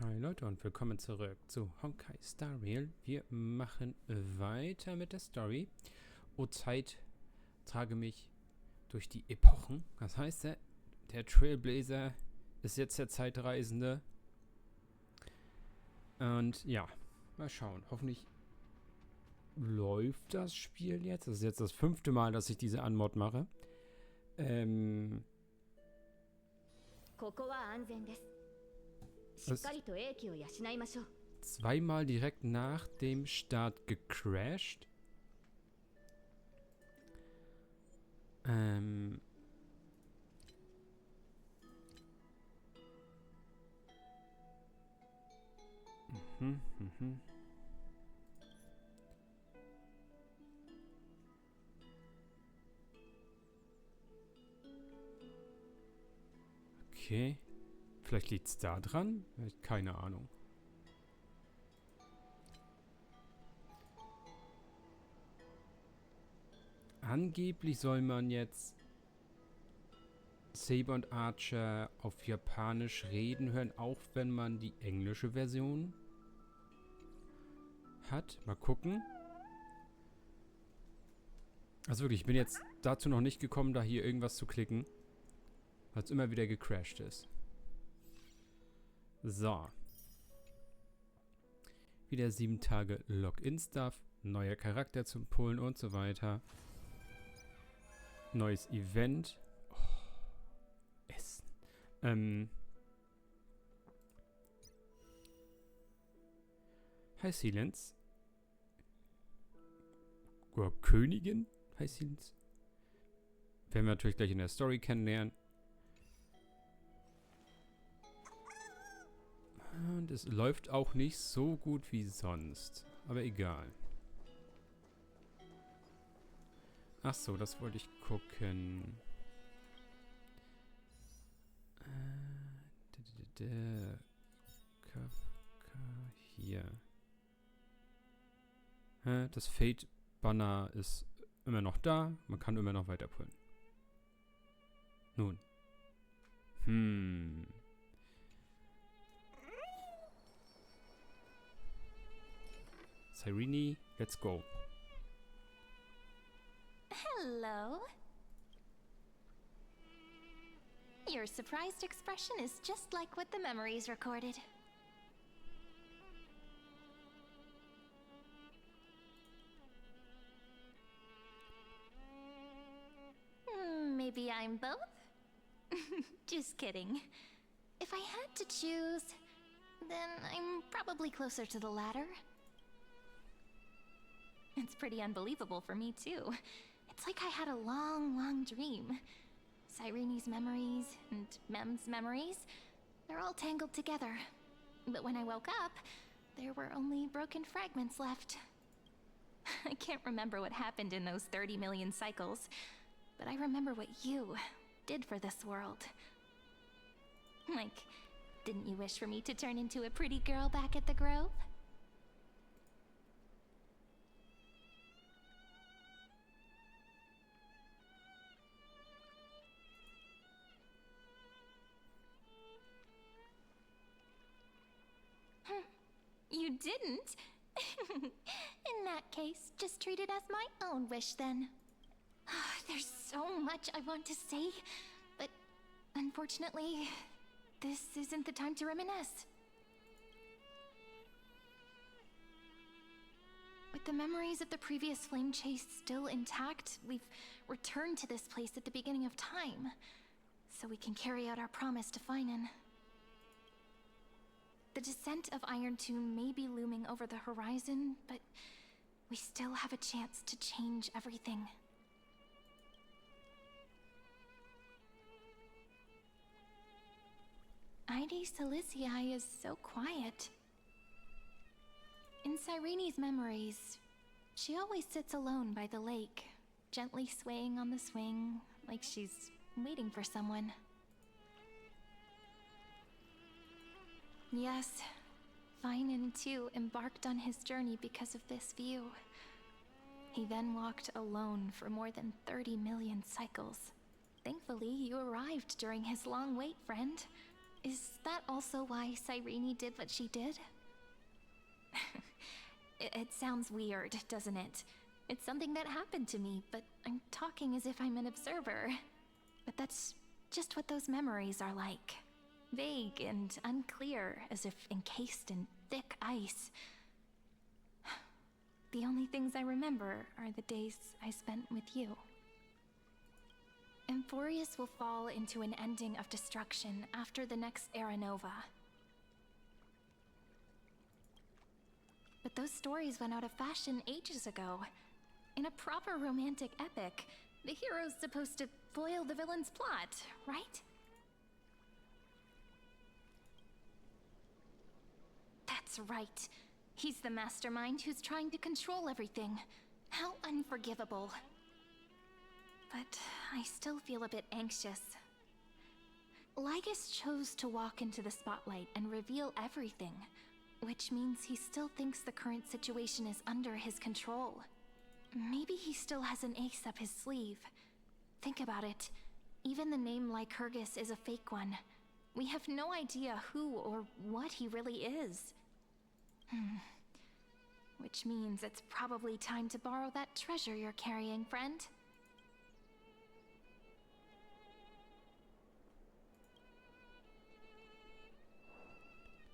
Hi Leute und willkommen zurück zu Honkai Star Rail. Wir machen weiter mit der Story. O Zeit, trage mich durch die Epochen. Das heißt, der Trailblazer ist jetzt der Zeitreisende. Und ja, mal schauen. Hoffentlich läuft das Spiel jetzt. Das ist jetzt das 5. Mal, dass ich diese Unmod mache. Zweimal direkt nach dem Start gecrashed. Okay. Vielleicht liegt es da dran? Keine Ahnung. Angeblich soll man jetzt Saber und Archer auf Japanisch reden hören, auch wenn man die englische Version hat. Mal gucken. Also wirklich, ich bin jetzt dazu noch nicht gekommen, da hier irgendwas zu klicken, weil es immer wieder gecrashed ist. So. Wieder 7 Tage Login-Stuff, neuer Charakter zum Pullen und so weiter. Neues Event. Oh, Essen. Hi Silence. Oder Königin? Hi Silence. Werden wir natürlich gleich in der Story kennenlernen. Und es läuft auch nicht so gut wie sonst. Aber egal. Ach so, das wollte ich gucken. Hier. Das Fate-Banner ist immer noch da. Man kann immer noch weiterpullen. Nun. Cyrene, let's go. Hello. Your surprised expression is just like what the memories recorded. Maybe I'm both? Just kidding. If I had to choose, then I'm probably closer to the latter. It's pretty unbelievable for me, too. It's like I had a long, long dream. Cyrene's memories and Mem's memories, they're all tangled together. But when I woke up, there were only broken fragments left. I can't remember what happened in those 30 million cycles, but I remember what you did for this world. Like, didn't you wish for me to turn into a pretty girl back at the Grove? You didn't? In that case, just treat it as my own wish then. There's so much I want to say, but unfortunately, this isn't the time to reminisce. With the memories of the previous flame chase still intact, we've returned to this place at the beginning of time, so we can carry out our promise to Finan. The descent of Iron Tomb may be looming over the horizon, but we still have a chance to change everything. Ide Silicii is so quiet. In Cyrene's memories, she always sits alone by the lake, gently swaying on the swing, like she's waiting for someone. Yes, Finan too embarked on his journey because of this view. He then walked alone for more than 30 million cycles. Thankfully, you arrived during his long wait, friend. Is that also why Cyrene did what she did? It sounds weird, doesn't it? It's something that happened to me, but I'm talking as if I'm an observer. But that's just what those memories are like. Vague and unclear, as if encased in thick ice. The only things I remember are the days I spent with you. Emphorius will fall into an ending of destruction after the next Era Nova. But those stories went out of fashion ages ago. In a proper romantic epic, the hero's supposed to foil the villain's plot, right? That's right. He's the mastermind who's trying to control everything. How unforgivable. But I still feel a bit anxious. Lygus chose to walk into the spotlight and reveal everything, which means he still thinks the current situation is under his control. Maybe he still has an ace up his sleeve. Think about it. Even the name Lycurgus is a fake one. We have no idea who or what he really is. Which means it's probably time to borrow that treasure you're carrying, friend.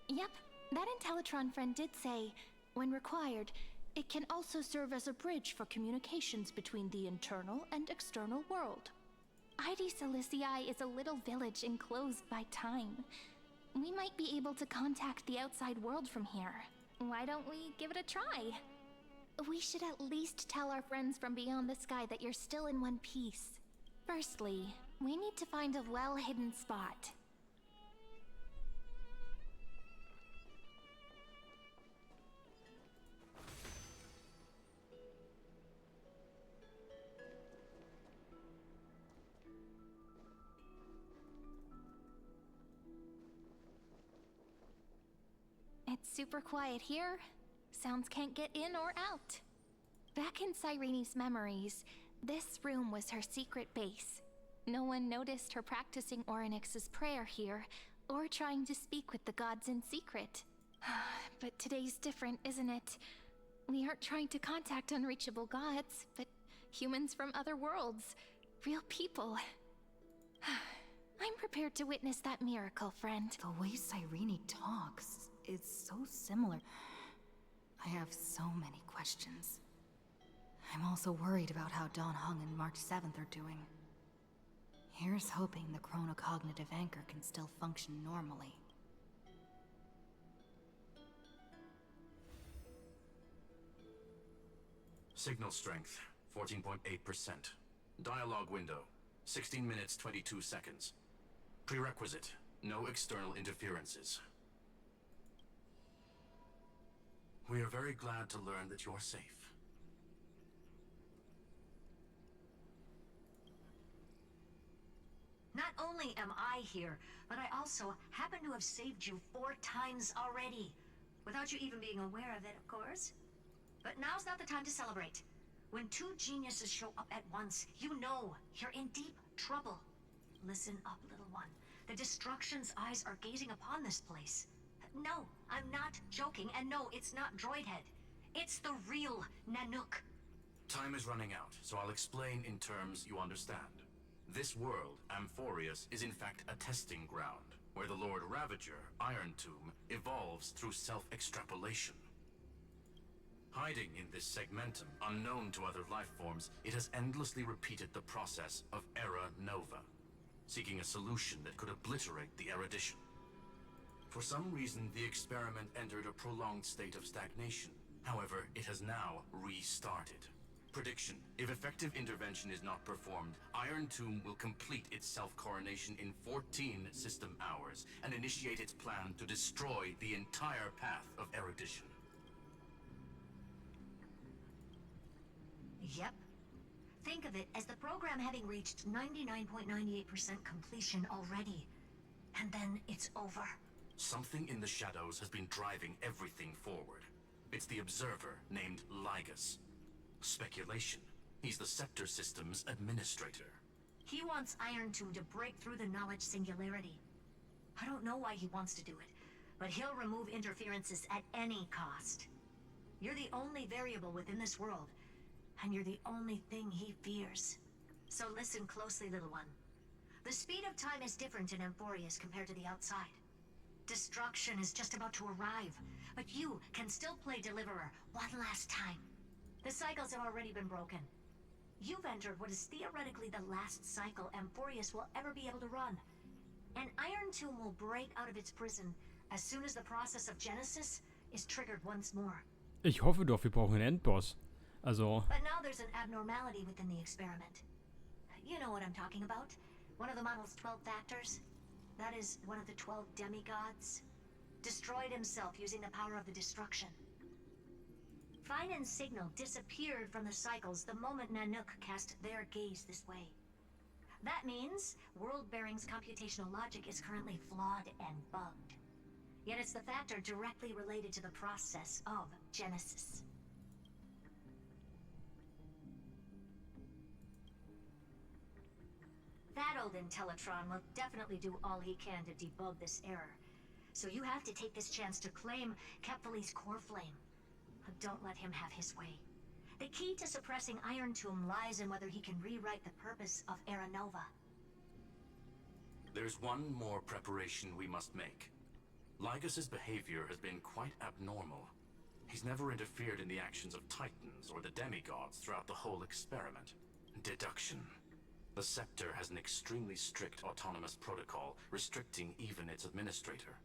Yep, that Intellitron friend did say, when required, it can also serve as a bridge for communications between the internal and external world. ID Silicii is a little village enclosed by time. We might be able to contact the outside world from here. Why don't we give it a try? We should at least tell our friends from beyond the sky that you're still in one piece. Firstly, we need to find a well-hidden spot. It's super quiet here. Sounds can't get in or out. Back in Cyrene's memories, this room was her secret base. No one noticed her practicing Orynyx's prayer here, or trying to speak with the gods in secret. But today's different, isn't it? We aren't trying to contact unreachable gods, but humans from other worlds. Real people. I'm prepared to witness that miracle, friend. The way Cyrene talks is so similar. I have so many questions. I'm also worried about how Dawn Hung and March 7th are doing. Here's hoping the chronocognitive anchor can still function normally. Signal strength, 14.8%. Dialogue window, 16 minutes 22 seconds. Prerequisite, no external interferences. We are very glad to learn that you're safe. Not only am I here, but I also happen to have saved you 4 times already. Without you even being aware of it, of course. But now's not the time to celebrate. When 2 geniuses show up at once, you know you're in deep trouble. Listen up, little one. The Destruction's eyes are gazing upon this place. No, I'm not joking, and no, it's not Droidhead. It's the real Nanook. Time is running out, so I'll explain in terms you understand. This world, Amphorius, is in fact a testing ground, where the Lord Ravager, Iron Tomb, evolves through self-extrapolation. Hiding in this segmentum, unknown to other life forms, it has endlessly repeated the process of Era Nova, seeking a solution that could obliterate the erudition. For some reason, the experiment entered a prolonged state of stagnation. However, it has now restarted. Prediction: if effective intervention is not performed, Iron Tomb will complete its self-coronation in 14 system hours and initiate its plan to destroy the entire path of erudition. Yep. Think of it as the program having reached 99.98% completion already. And then it's over. Something in the shadows has been driving everything forward. It's the Observer named Lygus. Speculation: he's the Scepter System's administrator. He wants Iron Tomb to break through the knowledge singularity. I don't know why he wants to do it, but he'll remove interferences at any cost. You're the only variable within this world, and you're the only thing he fears. So listen closely, little one. The speed of time is different in Amphorius compared to the outside. Destruction is just about to arrive, but you can still play Deliverer one last time. The cycles have already been broken. You've entered what is theoretically the last cycle Amphorius will ever be able to run. An Iron Tomb will break out of its prison as soon as the process of Genesis is triggered once more. Ich hoffe doch, wir brauchen einen Endboss. Also... But now there's an abnormality within the experiment. You know what I'm talking about. One of the model's 12 factors. That is one of the 12 demigods. Destroyed himself using the power of the destruction. Finan's signal disappeared from the cycles the moment Nanook cast their gaze this way. That means World-Bearing's computational logic is currently flawed and bugged. Yet it's the factor directly related to the process of Genesis. That old Intellitron will definitely do all he can to debug this error. So you have to take this chance to claim Kepfali's core flame. Don't let him have his way. The key to suppressing Iron Tomb lies in whether he can rewrite the purpose of Era Nova. There's one more preparation we must make. Lycus's behavior has been quite abnormal. He's never interfered in the actions of Titans or the demigods throughout the whole experiment. Deduction. The Scepter has an extremely strict autonomous protocol, restricting even its administrator.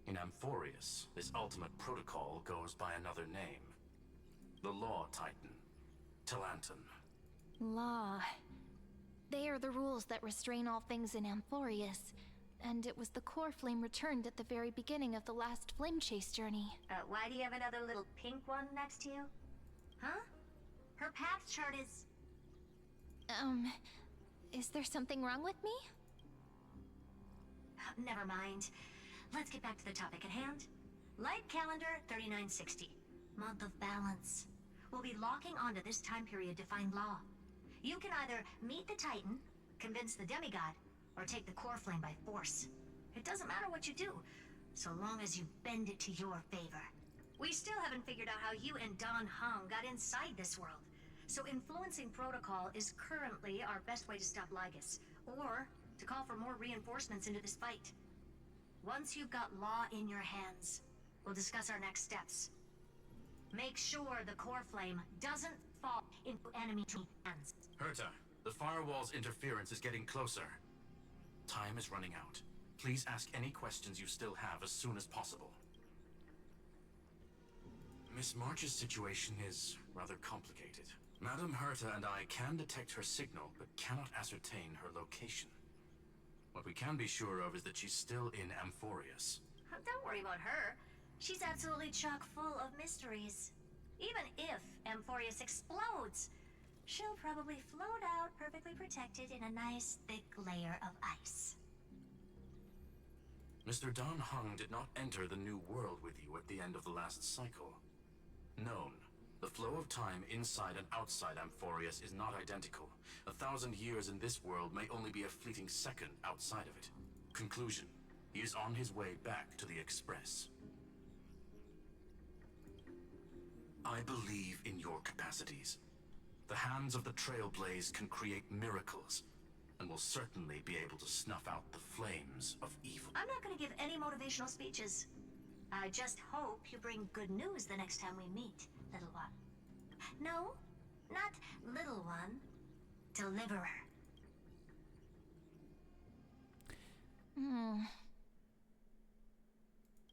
In Amphorius, this ultimate protocol goes by another name. The Law Titan, Talanton. Law. They are the rules that restrain all things in Amphorius. And it was the core flame returned at the very beginning of the last flame chase journey. Why do you have another little pink one next to you? Huh? Her path chart is there something wrong with me? Never mind. Let's get back to the topic at hand. Light calendar 3960. Month of balance. We'll be locking onto this time period to find Law. You can either meet the Titan, convince the demigod, or take the core flame by force. It doesn't matter what you do, so long as you bend it to your favor. We still haven't figured out how you and Don Hung got inside this world, so influencing protocol is currently our best way to stop Lygus, or to call for more reinforcements into this fight. Once you've got Law in your hands, we'll discuss our next steps. Make sure the core flame doesn't fall into enemy hands. Herta, the firewall's interference is getting closer. Time is running out. Please ask any questions you still have as soon as possible. Miss March's situation is rather complicated. Madame Herta and I can detect her signal, but cannot ascertain her location. What we can be sure of is that she's still in Amphorius. Don't worry about her. She's absolutely chock full of mysteries. Even if Amphorius explodes, she'll probably float out perfectly protected in a nice thick layer of ice. Mr. Don Hung did not enter the new world with you at the end of the last cycle. Known. The flow of time inside and outside Amphorius is not identical. 1,000 years in this world may only be a fleeting second outside of it. Conclusion. He is on his way back to the Express. I believe in your capacities. The hands of the Trailblaze can create miracles, and will certainly be able to snuff out the flames of evil. I'm not going to give any motivational speeches. I just hope you bring good news the next time we meet, little one. No, not little one. Deliverer.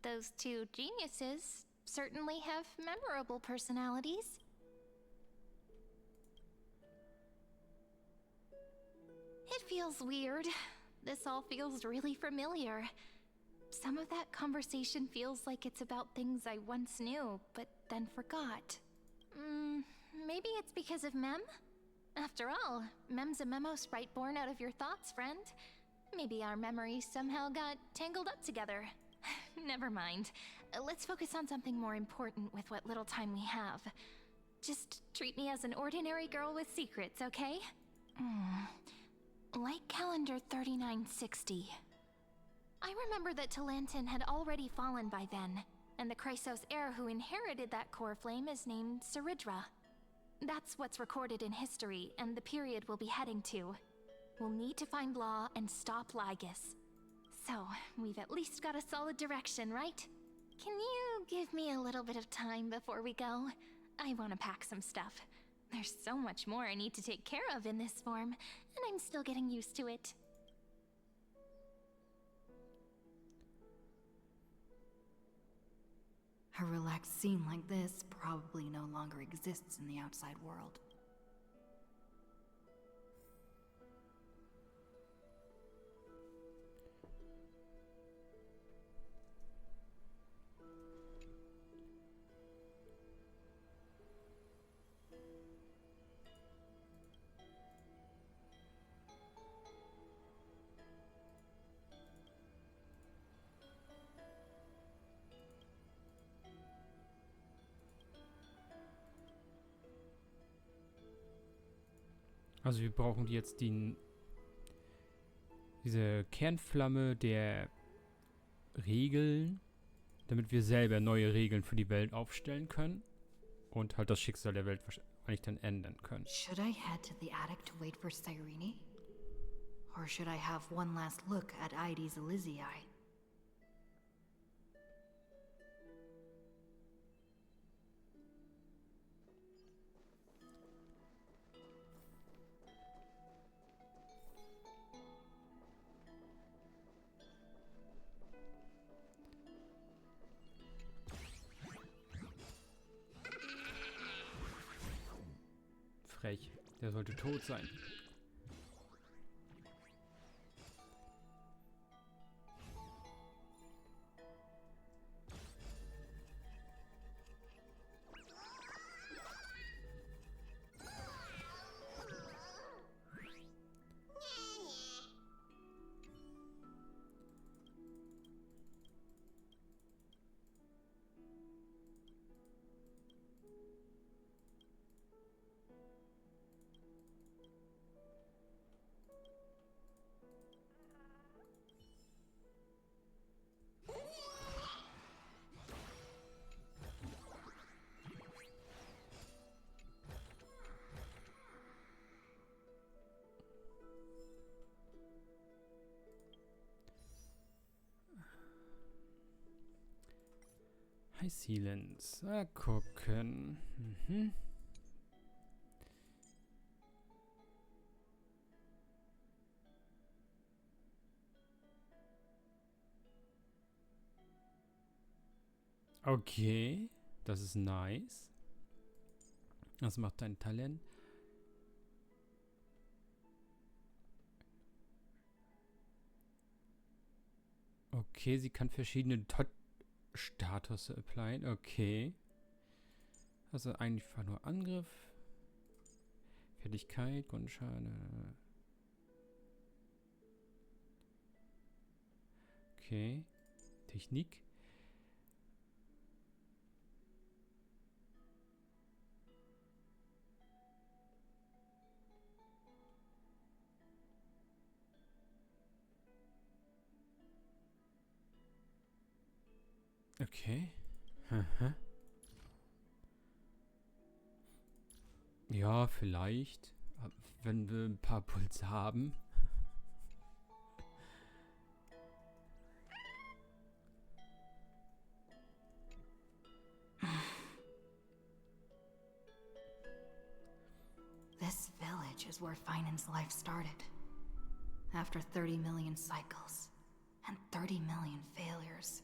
Those two geniuses certainly have memorable personalities. It feels weird. This all feels really familiar. Some of that conversation feels like it's about things I once knew, but then forgot. Maybe it's because of Mem? After all, Mem's a memo sprite born out of your thoughts, friend. Maybe our memories somehow got tangled up together. Never mind. Let's focus on something more important with what little time we have. Just treat me as an ordinary girl with secrets, okay? Light calendar 3960. I remember that Talantin had already fallen by then, and the Chrysos heir who inherited that core flame is named Saridra. That's what's recorded in history, and the period we'll be heading to. We'll need to find Law and stop Lygus. So, we've at least got a solid direction, right? Can you give me a little bit of time before we go? I want to pack some stuff. There's so much more I need to take care of in this form, and I'm still getting used to it. A relaxed scene like this probably no longer exists in the outside world. Also wir brauchen jetzt diese Kernflamme der Regeln, damit wir selber neue Regeln für die Welt aufstellen können und halt das Schicksal der Welt wahrscheinlich dann ändern können. Should I head to the attic to wait for Cyrene? Or should I have one last look at Aides Elysiae? Frech. Der sollte tot sein. High Sealens. Mal gucken. Okay. Das ist nice. Was macht dein Talent? Okay, sie kann verschiedene Status applyen, okay. Also einfach nur Angriff, Fertigkeit, Grundschaden. Okay. Technik. Okay. Aha. Ja, vielleicht. Wenn wir ein paar Puls haben. This village is where Finan's life started. After 30 million cycles and 30 million failures.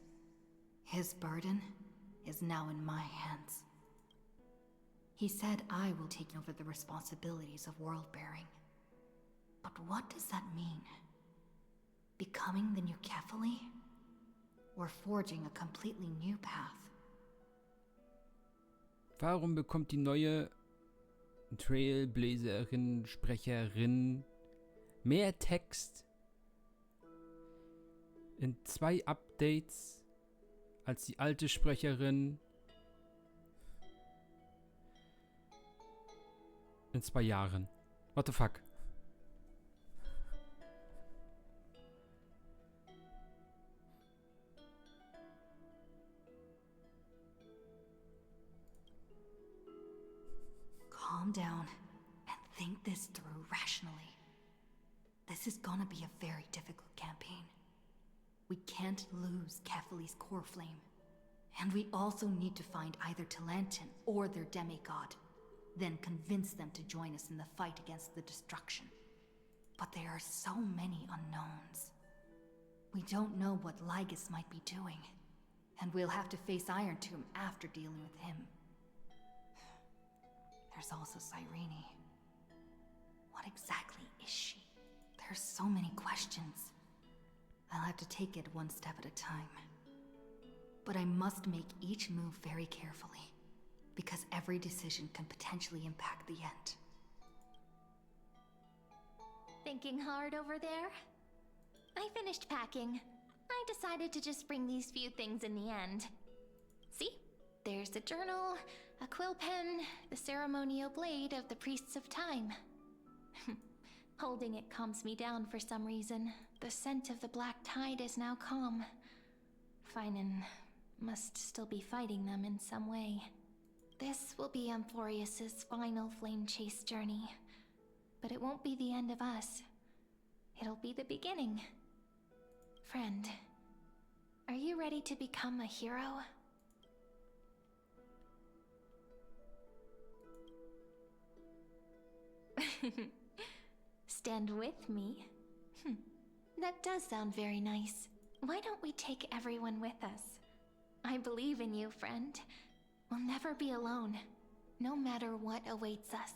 His burden is now in my hands. He said I will take over the responsibilities of world-bearing. But what does that mean? Becoming the new Kefali? Or forging a completely new path? Warum bekommt die neue Trailblazerin, Sprecherin mehr Text in 2 Updates als die alte Sprecherin in 2 Jahren? What the fuck? calm down and think this through rationally. This is gonna be a very difficult campaign. We can't lose Kefali's core flame. And we also need to find either Talantin or their demigod, then convince them to join us in the fight against the destruction. But there are so many unknowns. We don't know what Lygus might be doing, and we'll have to face Iron Tomb after dealing with him. There's also Cyrene. What exactly is she? There's so many questions. I'll have to take it one step at a time. But I must make each move very carefully, because every decision can potentially impact the end. Thinking hard over there? I finished packing. I decided to just bring these few things in the end. See? There's a journal, a quill pen, the ceremonial blade of the Priests of Time. Holding it calms me down for some reason. The scent of the black tide is now calm. Finan must still be fighting them in some way. This will be Amphorius's final flame chase journey. But it won't be the end of us. It'll be the beginning. Friend, are you ready to become a hero? Stand with me? That does sound very nice. Why don't we take everyone with us? I believe in you, friend. We'll never be alone, no matter what awaits us.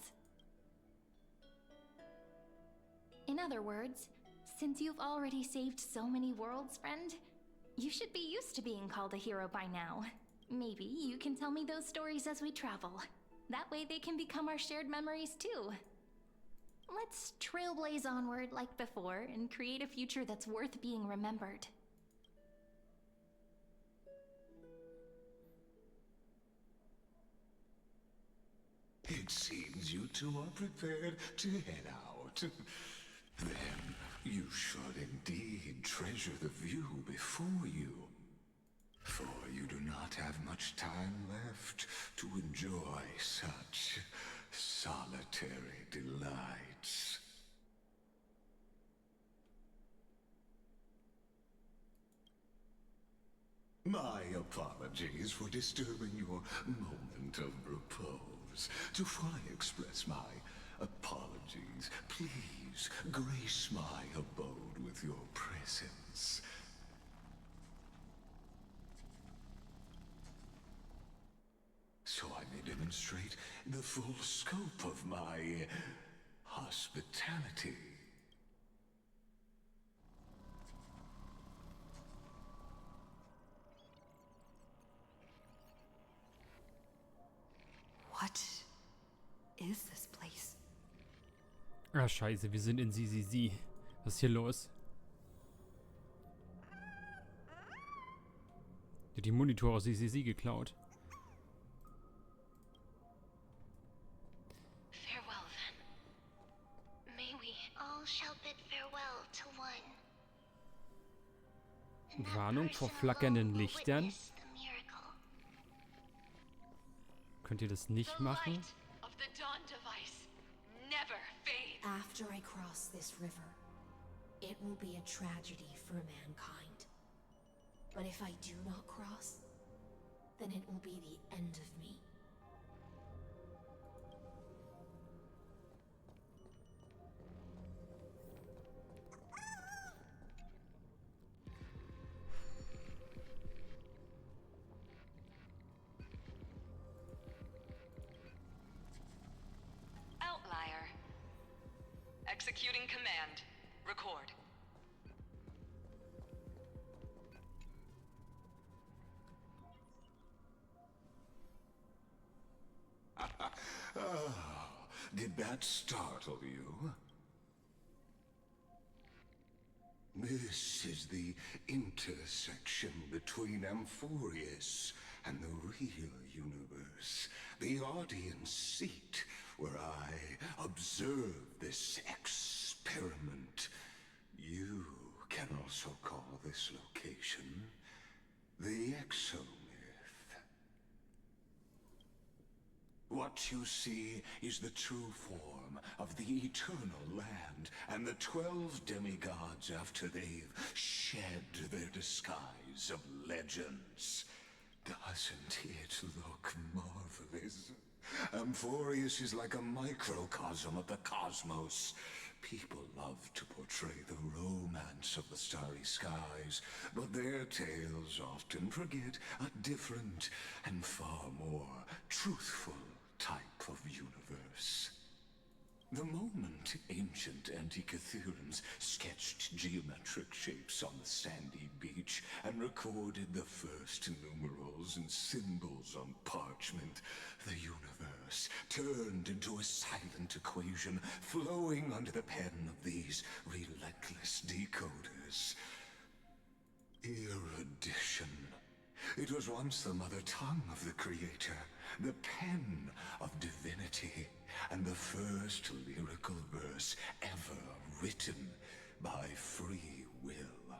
In other words, since you've already saved so many worlds, friend, you should be used to being called a hero by now. Maybe you can tell me those stories as we travel. That way they can become our shared memories too. Let's trailblaze onward like before and create a future that's worth being remembered. It seems you two are prepared to head out. Then you should indeed treasure the view before you. For you do not have much time left to enjoy such solitary delights. My apologies for disturbing your moment of repose. To express my apologies, please grace my abode with your presence. So I may demonstrate the full scope of my hospitality. What is this place? Ah, scheiße, wir sind in Sie. Was ist hier los? Die hat die Monitore aus Sie geklaut. Farewell, then. May we all shall bid farewell to one. Warnung vor flackernden Lichtern. Könnt ihr das nicht machen? After I cross this river, it will be a tragedy for mankind. But if I do not cross, then it will be the end of me. Outlier. Executing command. Record. Oh, did that startle you? This is the intersection between Amphorius and the real universe. The audience seat where I observe this experiment. You can also call this location the Exomyth. What you see is the true form of the eternal land and the 12 demigods after they've shed their disguise of legends. Doesn't it look marvelous? Amphorius is like a microcosm of the cosmos. People love to portray the romance of the starry skies, but their tales often forget a different and far more truthful type of universe. The moment ancient Antikytherians sketched geometric shapes on the sandy beach and recorded the first numerals and symbols on parchment, the universe turned into a silent equation flowing under the pen of these relentless decoders. Erudition. It was once the mother tongue of the creator, the pen of divinity, and the first lyrical verse ever written by free will.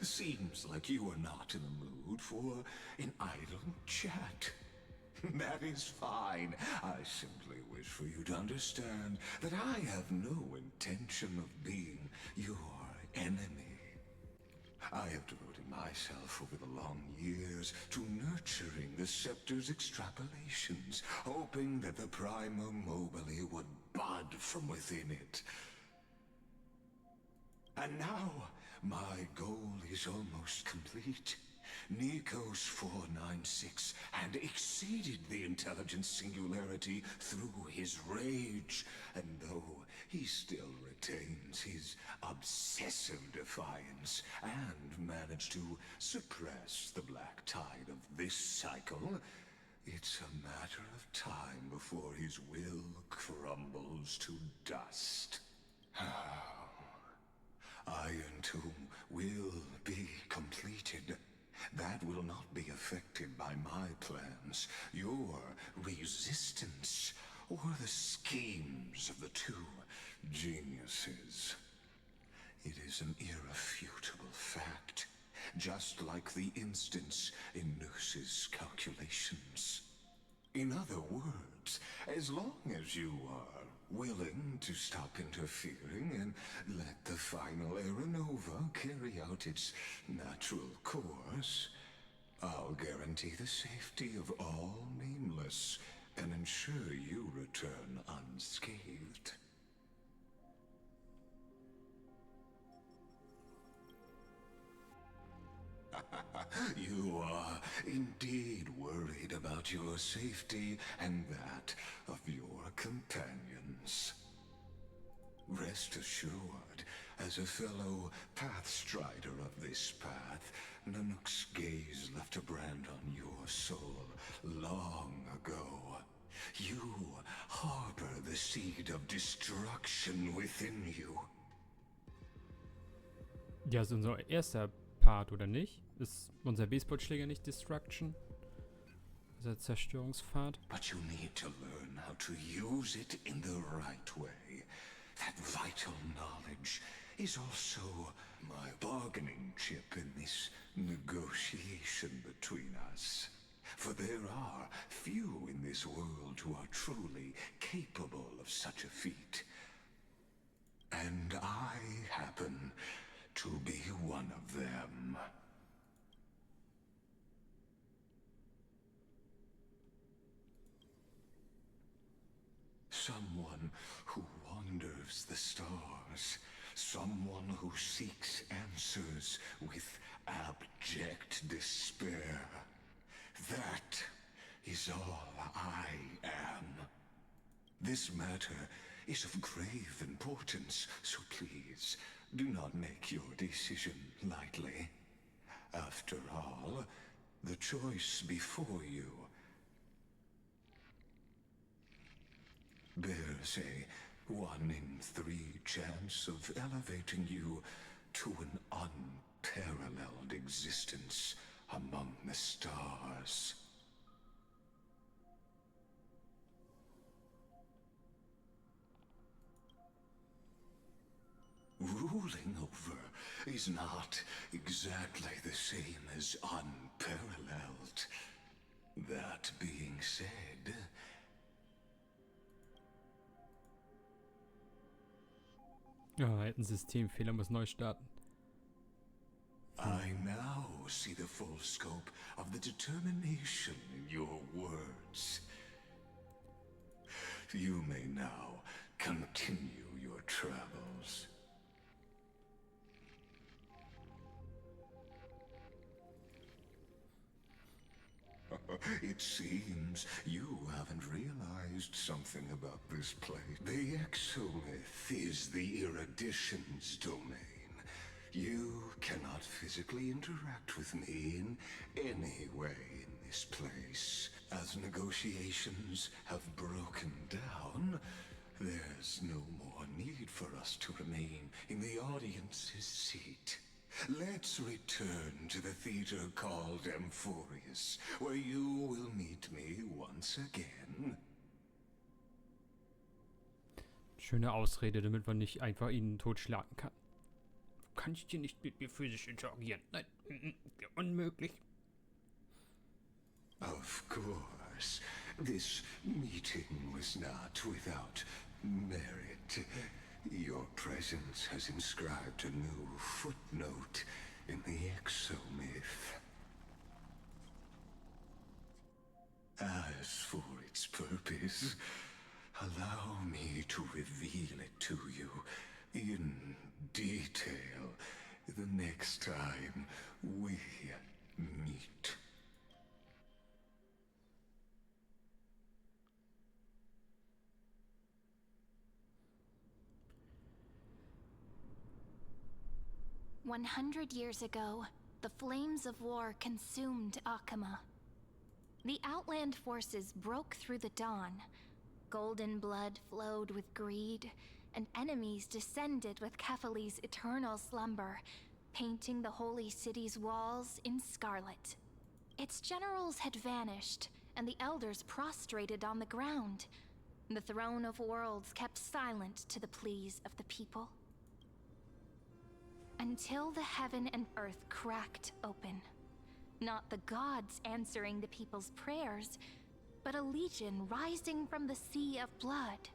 Seems like you are not in the mood for an idle chat. That is fine. I simply wish for you to understand that I have no intention of being your enemy. I have devoted myself over the long years to nurturing the scepter's extrapolations, hoping that the Prima Mobile would bud from within it. And now, my goal is almost complete. Nikos 496 had exceeded the intelligence singularity through his rage, and though he still retains his obsessive defiance and managed to suppress the black tide of this cycle, it's a matter of time before his will crumbles to dust. Iron Tomb will be completed. That will not be affected by my plans, your resistance, or the schemes of the two geniuses. It is an irrefutable fact, just like the instance in Noos's calculations. In other words, as long as you are willing to stop interfering and let the final Aeronova carry out its natural course, I'll guarantee the safety of all nameless and ensure you return unscathed. You are indeed worried about your safety and that of your companions. Rest assured, as a fellow pathstrider of this path, Nanook's gaze left a brand on your soul long ago. You harbor the seed of destruction within you. Ja, ist unser erster Part, oder nicht? Ist unser Baseballschläger nicht Destruction? Unser Zerstörungspfad? But you need to learn how to use it in the right way. That vital knowledge is also my bargaining chip in this negotiation between us. For there are few in this world who are truly capable of such a feat. And I happen to be one of them. Someone who wanders the stars. Someone who seeks answers with abject despair. That is all I am. This matter is of grave importance, so please do not make your decision lightly. After all, the choice before you bears a 1 in 3 chance of elevating you to an unparalleled existence among the stars. Ooh, drooling over is not exactly the same as unparalleled. That being said... Ja, ein Systemfehler, muss neu starten. I now see the full scope of the determination in your words. You may now continue your travels. It seems you haven't realized something about this place. The exomyth is the erudition's domain. You cannot physically interact with me in any way in this place. As negotiations have broken down, there's no more need for us to remain in the audience's seat. Let's return to the theater called Amphorius, where you will meet me once again. Schöne Ausrede, damit man nicht einfach ihn totschlagen kann. Du kannst hier nicht mit mir physisch interagieren. Nein, unmöglich. Of course, this meeting was not without merit. Your presence has inscribed a new footnote in the exomyth. As for its purpose, allow me to reveal it to you in detail the next time we meet. "100 years ago, the flames of war consumed Akama. The Outland forces broke through the dawn. Golden blood flowed with greed, and enemies descended with Kephali's eternal slumber, painting the holy city's walls in scarlet. Its generals had vanished, and the elders prostrated on the ground. The throne of worlds kept silent to the pleas of the people. Until the heaven and earth cracked open. Not the gods answering the people's prayers, but a legion rising from the sea of blood.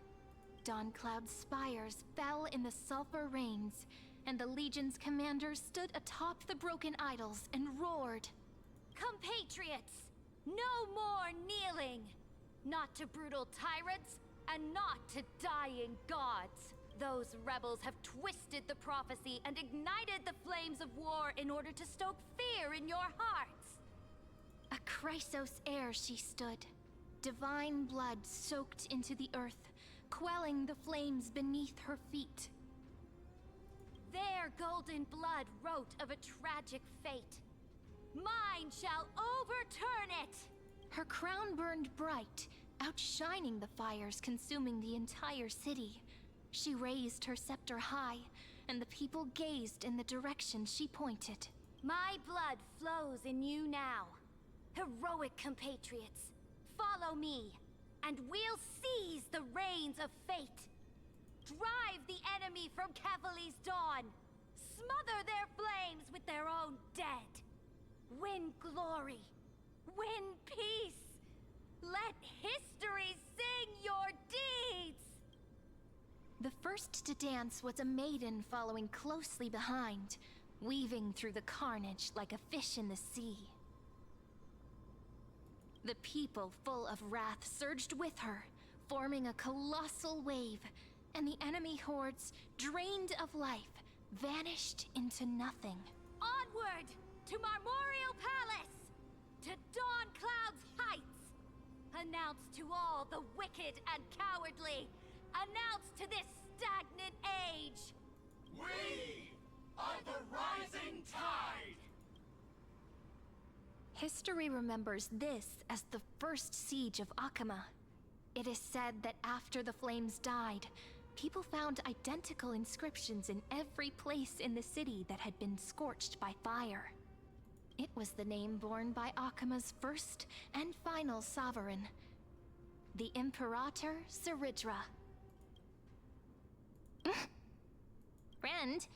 Dawncloud's spires fell in the sulfur rains, and the legion's commanders stood atop the broken idols and roared, "Compatriots, no more kneeling! Not to brutal tyrants, and not to dying gods! Those rebels have twisted the prophecy and ignited the flames of war in order to stoke fear in your hearts." A Chrysos heir she stood, divine blood soaked into the earth, quelling the flames beneath her feet. Their golden blood wrote of a tragic fate. Mine shall overturn it! Her crown burned bright, outshining the fires consuming the entire city. She raised her scepter high, and the people gazed in the direction she pointed. "My blood flows in you now. Heroic compatriots, follow me, and we'll seize the reins of fate. Drive the enemy from Kephali's dawn. Smother their flames with their own dead. Win glory. Win peace. Let history sing your deeds." The first to dance was a maiden following closely behind, weaving through the carnage like a fish in the sea. The people, full of wrath, surged with her, forming a colossal wave, and the enemy hordes, drained of life, vanished into nothing. "Onward! To Marmoreal Palace! To Dawncloud's heights! Announce to all the wicked and cowardly! Announce to this stagnant age! We are the rising tide! History remembers this as the first siege of Akama. It is said that after the flames died, people found identical inscriptions in every place in the city that had been scorched by fire. It was the name borne by Akama's first and final sovereign, the Imperator Zeridra. "Friend,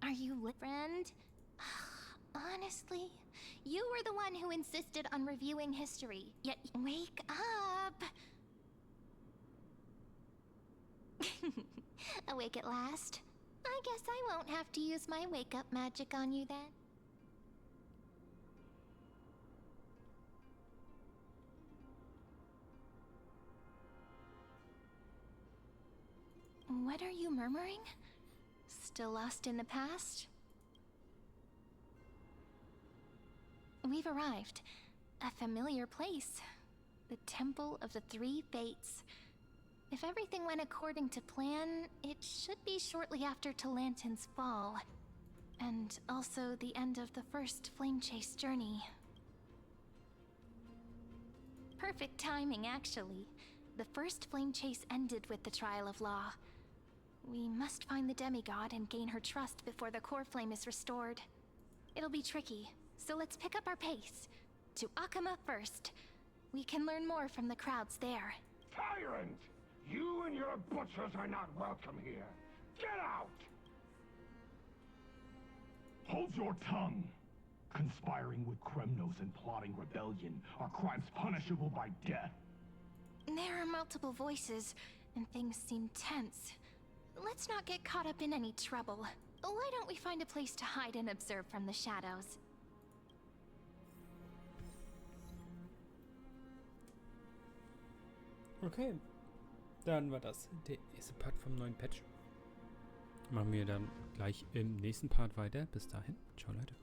Are you friend? Honestly, you were the one who insisted on reviewing history. Yet, wake up! Awake at last? I guess I won't have to use my wake-up magic on you then. What are you murmuring? Still lost in the past? We've arrived. A familiar place. The Temple of the Three Fates. If everything went according to plan, it should be shortly after Talantin's fall. And also the end of the first Flame Chase journey. Perfect timing, actually. The first Flame Chase ended with the Trial of Law. We must find the demigod and gain her trust before the core flame is restored. It'll be tricky, so let's pick up our pace. To Akama first. We can learn more from the crowds there. Tyrant! You and your butchers are not welcome here. Get out! Hold your tongue. Conspiring with Kremnos and plotting rebellion are crimes punishable by death. There are multiple voices, and things seem tense. Let's not get caught up in any trouble. Why don't we find a place to hide and observe from the shadows? Okay, dann war das der erste Part vom neuen Patch. Machen wir dann gleich im nächsten Part weiter. Bis dahin, ciao Leute.